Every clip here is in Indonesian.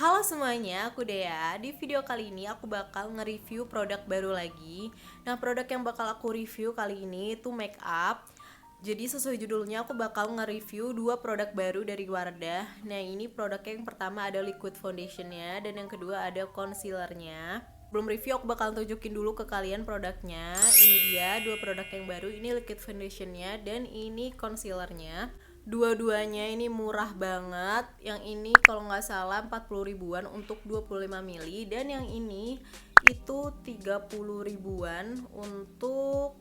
Halo semuanya, aku Dea. Di video kali ini aku bakal nge-review produk baru lagi. Nah, produk yang bakal aku review kali ini itu make up. Jadi sesuai judulnya aku bakal nge-review 2 produk baru dari Wardah. Nah, ini produk yang pertama ada liquid foundationnya dan yang kedua ada concealernya. Belum review, aku bakal tunjukin dulu ke kalian produknya. Ini dia 2 produk yang baru, ini liquid foundationnya dan ini concealernya. Dua-duanya ini murah banget. Yang ini kalau nggak salah 40 ribuan untuk 25 mili dan yang ini itu 30 ribuan untuk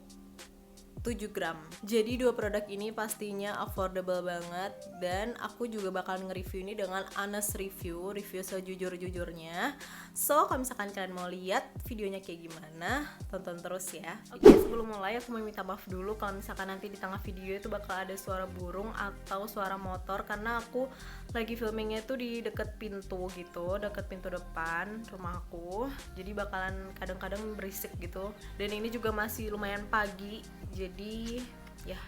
7 gram. Jadi dua produk ini pastinya affordable banget dan aku juga bakal nge-review ini dengan honest review sejujur-jujurnya. So, kalau misalkan kalian mau lihat videonya kayak gimana, tonton terus ya. Oke, sebelum mulai aku mau minta maaf dulu kalau misalkan nanti di tengah video itu bakal ada suara burung atau suara motor karena aku lagi filmingnya itu di deket pintu gitu, deket pintu depan rumah aku. Jadi bakalan kadang-kadang berisik gitu. Dan ini juga masih lumayan pagi. Jadi ya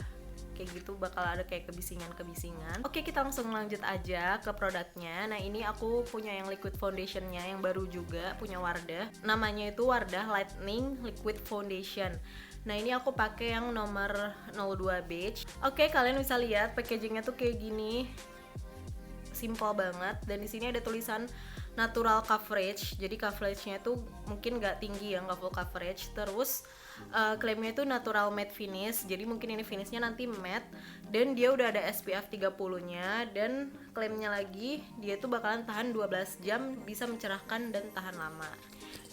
kayak gitu bakal ada kayak kebisingan. Oke, kita langsung lanjut aja ke produknya. Nah, ini aku punya yang liquid foundationnya yang baru juga punya Wardah. Namanya itu Wardah Lightening Liquid Foundation. Nah, ini aku pakai yang nomor 02 beige. Oke, kalian bisa lihat packagingnya tuh kayak gini. Simple banget dan di sini ada tulisan natural coverage. Jadi coveragenya itu mungkin nggak tinggi ya, nggak full coverage. Terus klaimnya itu natural matte finish. Jadi mungkin ini finishnya nanti matte dan dia udah ada SPF 30-nya dan klaimnya lagi dia tuh bakalan tahan 12 jam, bisa mencerahkan dan tahan lama.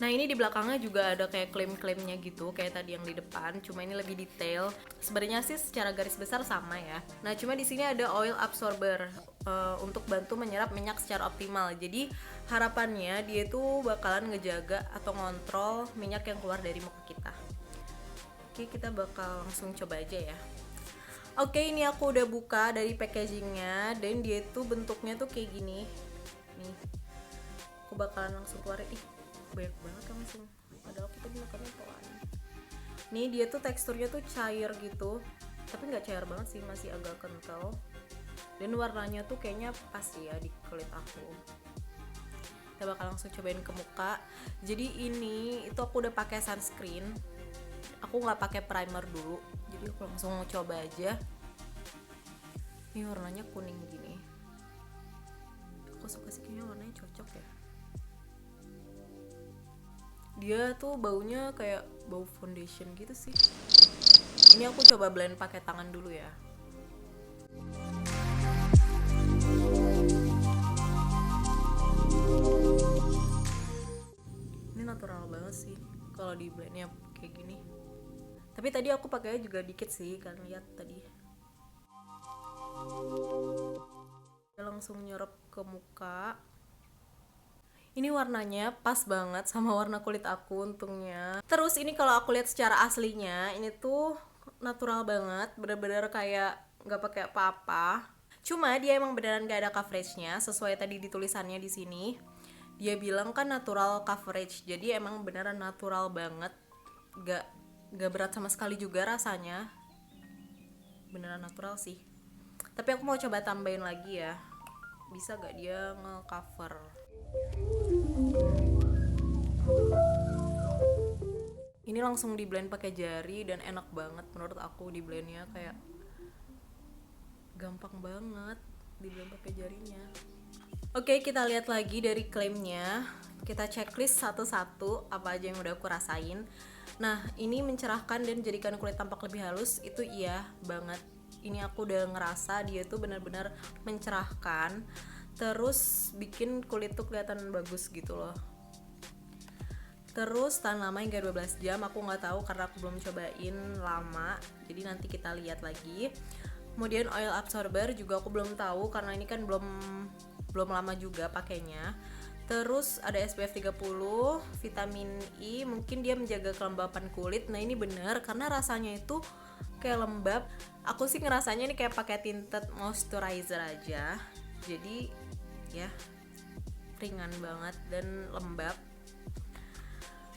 Nah, ini di belakangnya juga ada kayak klaim-klaimnya gitu, kayak tadi yang di depan, cuma ini lebih detail. Sebenarnya sih secara garis besar sama ya. Nah, cuma di sini ada oil absorber untuk bantu menyerap minyak secara optimal. Jadi harapannya dia tuh bakalan ngejaga atau ngontrol minyak yang keluar dari muka kita. Oke, kita bakal langsung coba aja ya. Oke, ini aku udah buka dari packagingnya dan dia tuh bentuknya tuh kayak gini. Nih, aku bakalan langsung keluarin. Banyak banget langsung, padahal kita makannya pelan. Nih, dia tuh teksturnya tuh cair gitu, tapi nggak cair banget sih, masih agak kental. Dan warnanya tuh kayaknya pas ya di kulit aku. Kita bakal langsung cobain ke muka. Jadi ini itu aku udah pakai sunscreen. Aku nggak pakai primer dulu, jadi aku langsung mau coba aja. Ini warnanya kuning gini. Aku suka sih, kayaknya warnanya cocok ya. Dia tuh baunya kayak bau foundation gitu sih. Ini aku coba blend pakai tangan dulu ya. Ini natural banget sih kalau di blendnya kayak gini. Tapi tadi aku pakainya juga dikit sih, kalian lihat tadi. Dia langsung nyerap ke muka. Ini warnanya pas banget sama warna kulit aku untungnya. Terus ini kalau aku lihat secara aslinya, ini tuh natural banget, bener-bener kayak nggak pakai apa-apa. Cuma dia emang beneran gak ada coveragenya, sesuai tadi di tulisannya di sini. Dia bilang kan natural coverage, jadi emang beneran natural banget, gak berat sama sekali juga rasanya. Beneran natural sih. Tapi aku mau coba tambahin lagi ya, bisa gak dia nge-cover. Ini langsung di blend pakai jari dan enak banget menurut aku, di blendnya kayak gampang banget di blend pakai jarinya. Oke, kita lihat lagi dari klaimnya. Kita checklist satu-satu apa aja yang udah aku rasain. Nah, ini mencerahkan dan jadikan kulit tampak lebih halus, itu iya banget. Ini aku udah ngerasa dia tuh benar-benar mencerahkan, terus bikin kulit tuh kelihatan bagus gitu loh. Terus tahan lama hingga 12 jam, aku nggak tahu karena aku belum cobain lama, jadi nanti kita lihat lagi. Kemudian oil absorber juga aku belum tahu karena ini kan belum lama juga pakainya. Terus ada SPF 30, vitamin E, mungkin dia menjaga kelembapan kulit. Nah, ini bener karena rasanya itu kayak lembab. Aku sih ngerasanya ini kayak pakai tinted moisturizer aja. Jadi ya ringan banget dan lembab.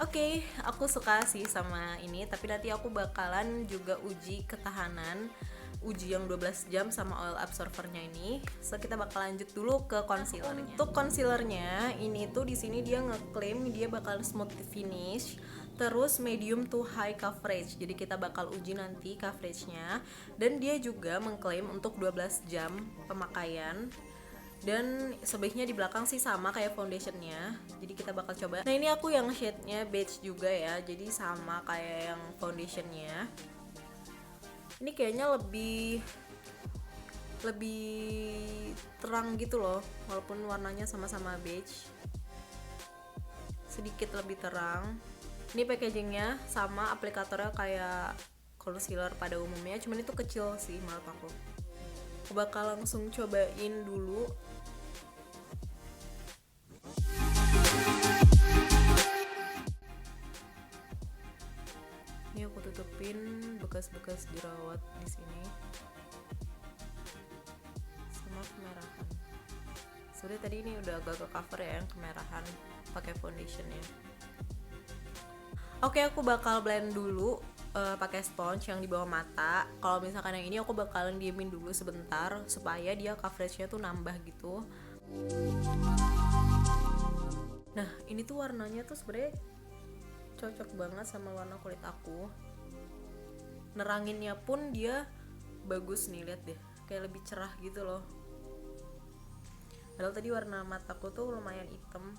Oke, aku suka sih sama ini, tapi nanti aku bakalan juga uji ketahanan uji yang 12 jam sama oil absorbernya ini. So kita bakal lanjut dulu ke concealernya. Untuk concealernya ini tuh di sini dia ngeklaim dia bakal smooth finish, terus medium to high coverage. Jadi kita bakal uji nanti coveragenya. Dan dia juga mengklaim untuk 12 jam pemakaian. Dan sebaiknya di belakang sih sama kayak foundationnya. Jadi kita bakal coba. Nah ini aku yang shade-nya beige juga ya. Jadi sama kayak yang foundationnya. Ini kayaknya lebih terang gitu loh, walaupun warnanya sama-sama beige, sedikit lebih terang. Ini packagingnya sama, aplikatornya kayak concealer pada umumnya, cuman itu kecil sih menurut aku. Aku bakal langsung cobain dulu. Ini aku tutupin bekas-bekas jerawat di sini sama kemerahan. Sebenarnya tadi ini udah agak cover ya yang kemerahan pakai foundationnya. Oke, aku bakal blend dulu pakai sponge yang di bawah mata. Kalau misalkan yang ini aku bakalan diemin dulu sebentar supaya dia coveragenya tuh nambah gitu. Nah ini tuh warnanya tuh sebenarnya cocok banget sama warna kulit aku. Neranginnya pun dia bagus nih, lihat deh, kayak lebih cerah gitu loh. Padahal tadi warna mataku tuh lumayan hitam.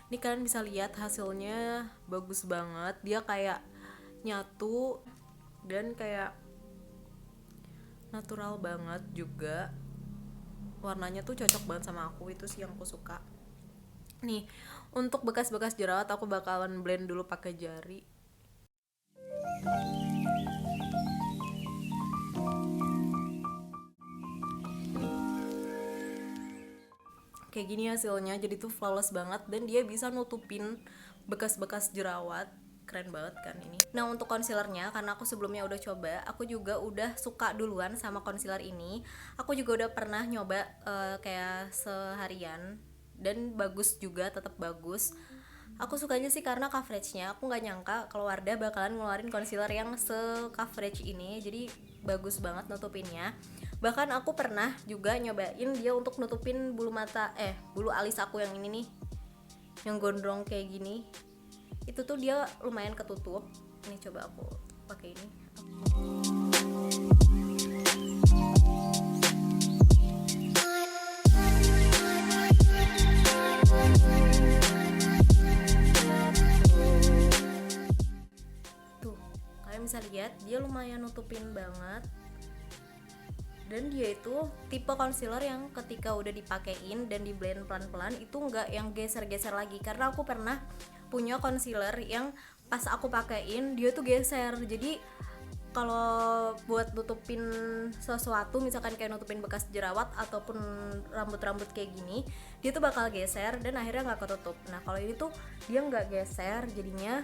Ini kalian bisa lihat hasilnya bagus banget. Dia kayak nyatu dan kayak natural banget juga. Warnanya tuh cocok banget sama aku, itu sih yang aku suka. Nih, untuk bekas-bekas jerawat aku bakalan blend dulu pakai jari. Kayak gini hasilnya, jadi tuh flawless banget dan dia bisa nutupin bekas-bekas jerawat. Keren banget kan ini. Nah untuk concealernya, karena aku sebelumnya udah coba, aku juga udah suka duluan sama concealer ini. Aku juga udah pernah nyoba kayak seharian dan bagus juga, tetap bagus. Aku sukanya sih karena coveragenya. Aku nggak nyangka kalau Wardah bakalan ngeluarin concealer yang se-coverage ini. Jadi bagus banget nutupinnya. Bahkan aku pernah juga nyobain dia untuk nutupin bulu alis aku yang ini nih, yang gondrong kayak gini. Itu tuh dia lumayan ketutup. Ini coba aku pakai ini. Bisa lihat dia lumayan nutupin banget, dan dia itu tipe concealer yang ketika udah dipakein dan di blend pelan-pelan itu nggak yang geser-geser lagi. Karena aku pernah punya concealer yang pas aku pakein dia tuh geser. Jadi kalau buat nutupin sesuatu, misalkan kayak nutupin bekas jerawat ataupun rambut-rambut kayak gini, dia tuh bakal geser dan akhirnya nggak ketutup. Nah kalau ini tuh dia nggak geser, jadinya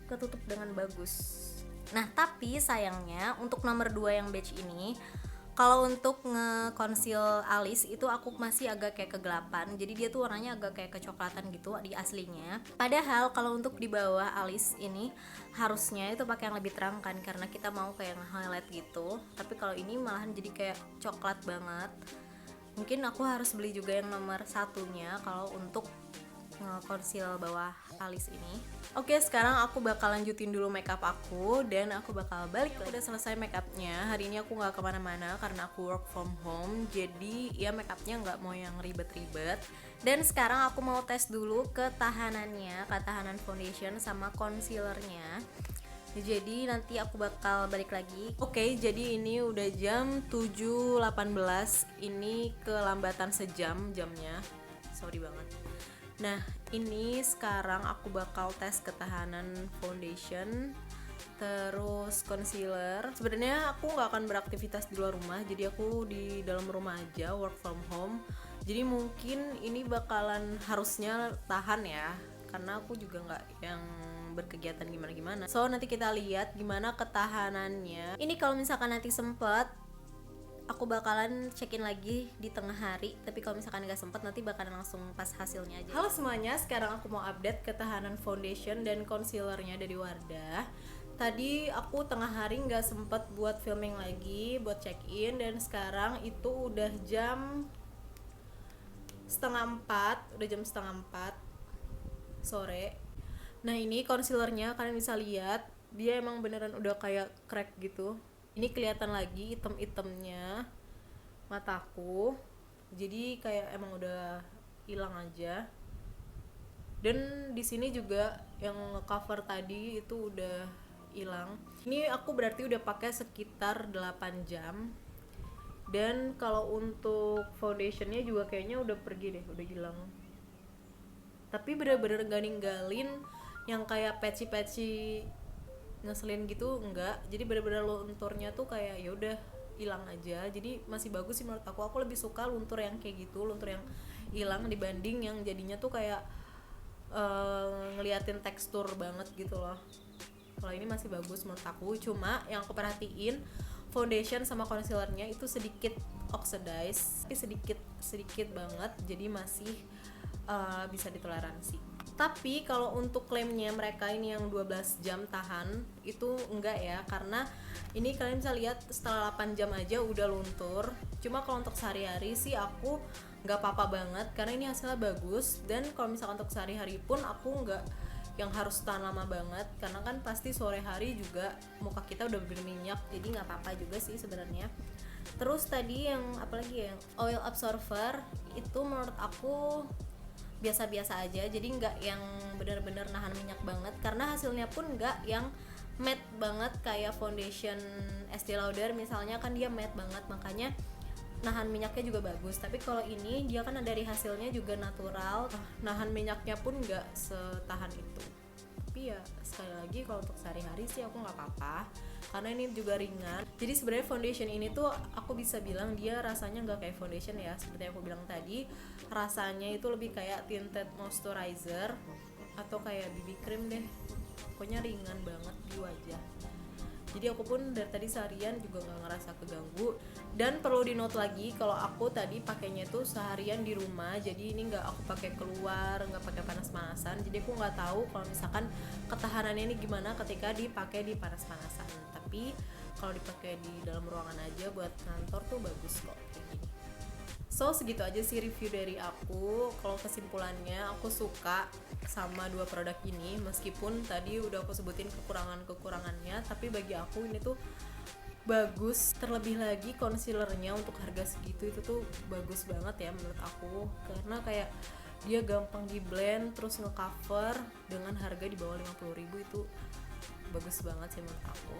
ketutup dengan bagus. Nah tapi sayangnya untuk nomor 2 yang beige ini, kalau untuk nge-conceal alis itu aku masih agak kayak kegelapan. Jadi dia tuh warnanya agak kayak kecoklatan gitu di aslinya. Padahal kalau untuk di bawah alis ini harusnya itu pakai yang lebih terang kan, karena kita mau kayak nge-highlight gitu. Tapi kalau ini malahan jadi kayak coklat banget. Mungkin aku harus beli juga yang nomor 1-nya kalau untuk nge-conceal bawah alis ini. Oke, sekarang aku bakal lanjutin dulu makeup aku dan aku bakal balik. Udah selesai makeupnya. Hari ini aku nggak kemana-mana karena aku work from home. Jadi ya makeupnya nggak mau yang ribet-ribet. Dan sekarang aku mau tes dulu ketahanannya, ketahanan foundation sama concealernya. Jadi nanti aku bakal balik lagi. Oke, jadi ini udah jam 7.18. Ini kelambatan sejam jamnya. Sorry banget. Nah ini sekarang aku bakal tes ketahanan foundation terus concealer. Sebenarnya aku nggak akan beraktivitas di luar rumah, jadi aku di dalam rumah aja, work from home. Jadi mungkin ini bakalan harusnya tahan ya, karena aku juga nggak yang berkegiatan gimana-gimana. So nanti kita lihat gimana ketahanannya. Ini kalau misalkan nanti sempet, aku bakalan cekin lagi di tengah hari. Tapi kalau misalkan nggak sempet, nanti bakalan langsung pas hasilnya aja. Halo semuanya, sekarang aku mau update ketahanan foundation dan concealernya dari Wardah. Tadi aku tengah hari nggak sempet buat filming lagi, buat check in, dan sekarang itu udah jam setengah empat sore. Nah ini concealernya kalian bisa lihat, dia emang beneran udah kayak crack gitu. Ini kelihatan lagi item-itemnya mataku, jadi kayak emang udah hilang aja. Dan di sini juga yang cover tadi itu udah hilang. Ini aku berarti udah pakai sekitar 8 jam. Dan kalau untuk foundationnya juga kayaknya udah pergi deh, udah hilang. Tapi bener-bener gak ninggalin yang kayak patchy ngeselin gitu, enggak. Jadi bener-bener lunturnya tuh kayak ya udah hilang aja. Jadi masih bagus sih menurut aku. Aku lebih suka luntur yang kayak gitu, luntur yang hilang dibanding yang jadinya tuh kayak ngeliatin tekstur banget gitu loh. Kalau ini masih bagus menurut aku. Cuma yang aku perhatiin foundation sama concealernya itu sedikit oxidize, sedikit banget, jadi masih bisa ditoleransi. Tapi kalau untuk klaimnya mereka ini yang 12 jam tahan itu enggak ya, karena ini kalian bisa lihat setelah 8 jam aja udah luntur. Cuma kalau untuk sehari-hari sih aku nggak apa-apa banget karena ini hasilnya bagus. Dan kalau misalkan untuk sehari-hari pun aku nggak yang harus tahan lama banget, karena kan pasti sore hari juga muka kita udah berminyak, jadi nggak apa-apa juga sih sebenarnya. Terus tadi yang apalagi ya, oil absorber itu menurut aku biasa-biasa aja, jadi nggak yang benar-benar nahan minyak banget, karena hasilnya pun nggak yang matte banget kayak foundation Estee Lauder misalnya, kan dia matte banget makanya nahan minyaknya juga bagus. Tapi kalau ini dia kan dari hasilnya juga natural, nahan minyaknya pun nggak setahan itu. Tapi ya sekali lagi kalau untuk sehari-hari sih aku nggak apa-apa karena ini juga ringan. Jadi sebenarnya foundation ini tuh aku bisa bilang dia rasanya nggak kayak foundation ya, seperti yang aku bilang tadi, rasanya itu lebih kayak tinted moisturizer atau kayak BB cream deh, pokoknya ringan banget di wajah. Jadi aku pun dari tadi seharian juga nggak ngerasa keganggu. Dan perlu di note lagi kalau aku tadi pakainya tuh seharian di rumah, jadi ini nggak aku pakai keluar, nggak pakai panas-panasan. Jadi aku nggak tahu kalau misalkan ketahanannya ini gimana ketika dipakai di panas-panasan. Tapi kalau dipakai di dalam ruangan aja buat kantor tuh bagus kok kayak gini. So segitu aja sih review dari aku. Kalau kesimpulannya aku suka sama dua produk ini, meskipun tadi udah aku sebutin kekurangannya, tapi bagi aku ini tuh bagus. Terlebih lagi concealernya untuk harga segitu itu tuh bagus banget ya menurut aku, karena kayak dia gampang di blend terus ngecover dengan harga di bawah 50.000, itu bagus banget sih menurut aku.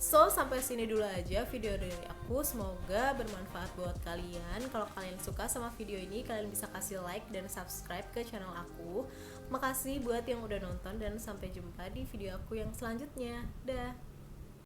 So sampai sini dulu aja video dari aku, semoga bermanfaat buat kalian. Kalau kalian suka sama video ini, kalian bisa kasih like dan subscribe ke channel aku. Makasih buat yang udah nonton dan sampai jumpa di video aku yang selanjutnya. Dah.